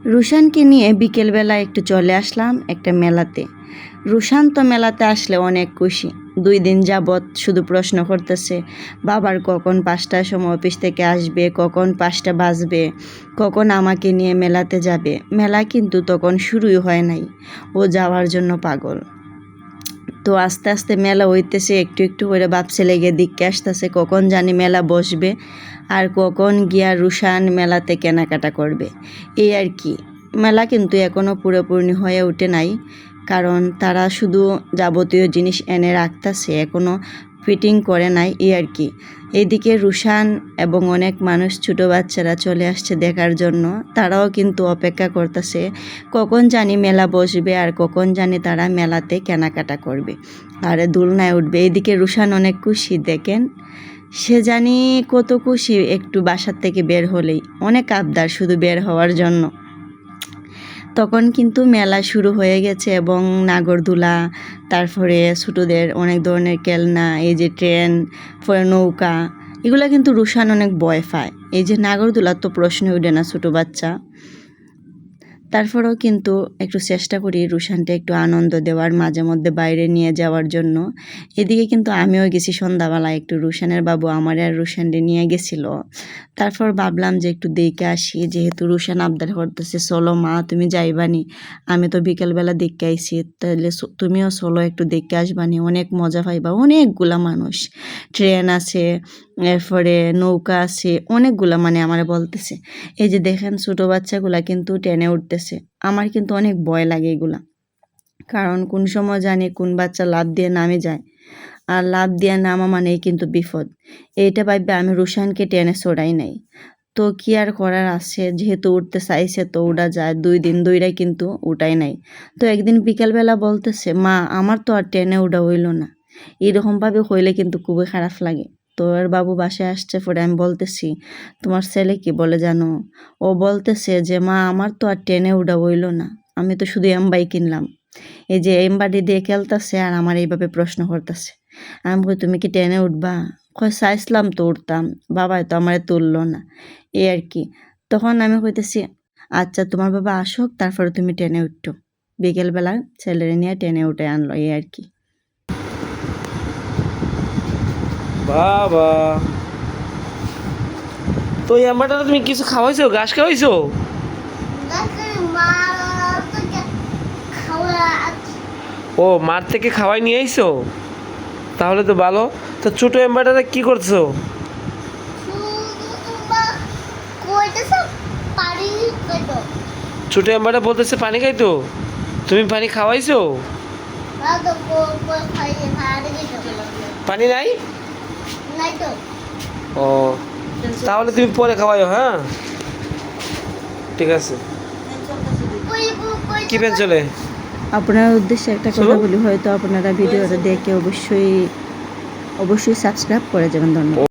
রুশানকে নিয়ে বিকেলবেলা একটু চলে আসলাম একটা মেলাতে। রুশান তো মেলাতে আসলে অনেক খুশি। 2 দিন যাবৎ শুধু প্রশ্ন করতেছে বাবার কখন 5টার সময় অফিস থেকে আসবে, কখন 5টা বাজবে, কখন আমাকে নিয়ে মেলাতে যাবে। মেলা কিন্তু তখন শুরুই হয় নাই, ও যাওয়ার জন্য পাগল। তো আস্তে আস্তে মেলা হইতেছে, একটু একটু করে ভাবছে লেগে দিকে আসতেছে কখন জানি মেলা বসবে আর কখন গিয়া রুশান মেলাতে কেনাকাটা করবে। এই আর কি। মেলা কিন্তু এখনও পুরোপুরি হয়ে ওঠে নাই, কারণ তারা শুধু যাবতীয় জিনিস এনে রাখতেছে, এখনও ফিটিং করে নাই। এই আর কি। এইদিকে রুশান এবং অনেক মানুষ, ছোটো বাচ্চারা চলে আসছে দেখার জন্য। তারাও কিন্তু অপেক্ষা করতেছে কখন জানি মেলা বসবে আর কখন জানি তারা মেলাতে কেনাকাটা করবে আর দোলনায় উঠবে। এইদিকে রুশান অনেক খুশি, দেখেন সে জানি কত খুশি একটু বাসার থেকে বের হলেই, অনেক আবদার শুধু বের হওয়ার জন্য। তখন কিন্তু মেলা শুরু হয়ে গেছে এবং নাগরদোলা, তারপরে ছোটোদের অনেক ধরনের খেলনা, এই যে ট্রেন, পরে নৌকা, এগুলো কিন্তু রুশান অনেক ভয় পায়। এই যে নাগরদোলার তো প্রশ্নই ওঠে না, ছোটো বাচ্চা। তারপরেও কিন্তু একটু চেষ্টা করি রুশানটা একটু আনন্দ দেওয়ার, মাঝে মধ্যে বাইরে নিয়ে যাওয়ার জন্য। এদিকে কিন্তু আমিও গেছি সন্ধ্যাবেলা, একটু রুশানের বাবু আমার আর রুশানকে নিয়ে গেছিল। তারপর ভাবলাম যে একটু দেখে আসি, যেহেতু রুশান আবদার করতেছে চলো মা তুমি যাইবানি, আমি তো বিকেলবেলা দেখে আইছি, তাহলে তুমিও চলো একটু দেখে আসবানি, অনেক মজা পাইবা। অনেকগুলা মানুষ, ট্রেন আছে, এরপরে নৌকা আছে, অনেকগুলা, মানে আমার বলতেছে। এই যে দেখেন ছোটো বাচ্চাগুলা কিন্তু ট্রেনে উঠতেছে। আমার কিন্তু অনেক ভয় লাগে এগুলা, কারণ কোন সময় জানি কোন বাচ্চা লাফ দিয়ে নামে যায়, আর লাফ দিয়ে নামা মানেই কিন্তু বিপদ। এইটা ভাববে আমি রুশানকে টেনে চড়াই নাই। তো কি আর করার আছে, যেহেতু উঠতে চাইছে তো উড়া যায়। 2 দিন ধইরা কিন্তু উঠাই নাই। তো একদিন বিকালবেলা বলতেছে মা আমার তো আর টেনে উঠা হইল না। এরকমভাবে হইলে কিন্তু খুবই খারাপ লাগে। তো ওর বাবু বাসায় আসছে, পরে আমি বলতেছি তোমার ছেলে কি বলে জানো? ও বলতেছে যে মা আমার তো আর টেনে উঠা হইল না, আমি তো শুধু এমবাই কিনলাম। এই যে এমবাডি দিয়ে খেলতেছে আর আমার এইভাবে প্রশ্ন করতেছে। আমি কই তুমি কি টেনে উঠবা? কয় চাইছিলাম তো উঠতাম, বাবাই তো আমারে তুললো না। এই আর কি। তখন আমি কইতেছি আচ্ছা তোমার বাবা আসুক তারপরে তুমি টেনে উঠতো। বিকেলবেলা ছেলেরে নিয়ে টেনে উঠে আনলো, এই আর কি। বাবা, তো এই আমারটা তুমি কিছু খাওয়াইছো, ঘাস খাওয়াইছো? ও মাঠ থেকে খাওয়াই নিয়ে আইছো, তাহলে তো ভালো। তো ছোট এম্বারটা কি করছো? ছোট এম্বারটা বলতেছে পানি খাইতো, তুমি পানি খাওয়াইছো? পানি নাই? ও তাহলে তুমি পরে খাওয়াইও, হ্যাঁ ঠিক আছে। কি পেন চলে? আপনার উদ্দেশ্যে একটা কথা বলি, হয়তো আপনারা ভিডিওটা দেখে অবশ্যই সাবস্ক্রাইব করে যাবেন। ধন্যবাদ।